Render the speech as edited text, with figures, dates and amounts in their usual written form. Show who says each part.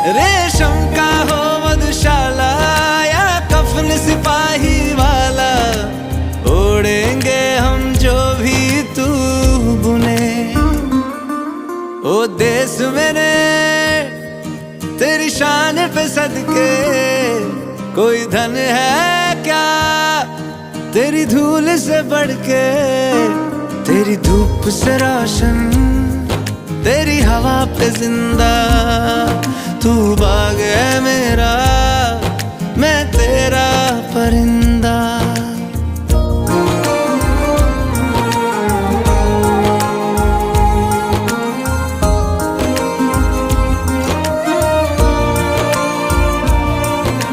Speaker 1: रेशम का हो मधुशाला या कफन सिपाही वाला, ओढ़ेंगे हम जो भी तू बुने। ओ देश मेरे तेरी शान पे सदके, कोई धन है क्या तेरी धूल से बढ़ के। तेरी धूप से रोशन, तेरी हवा पे जिंदा, तू बाग है मेरा।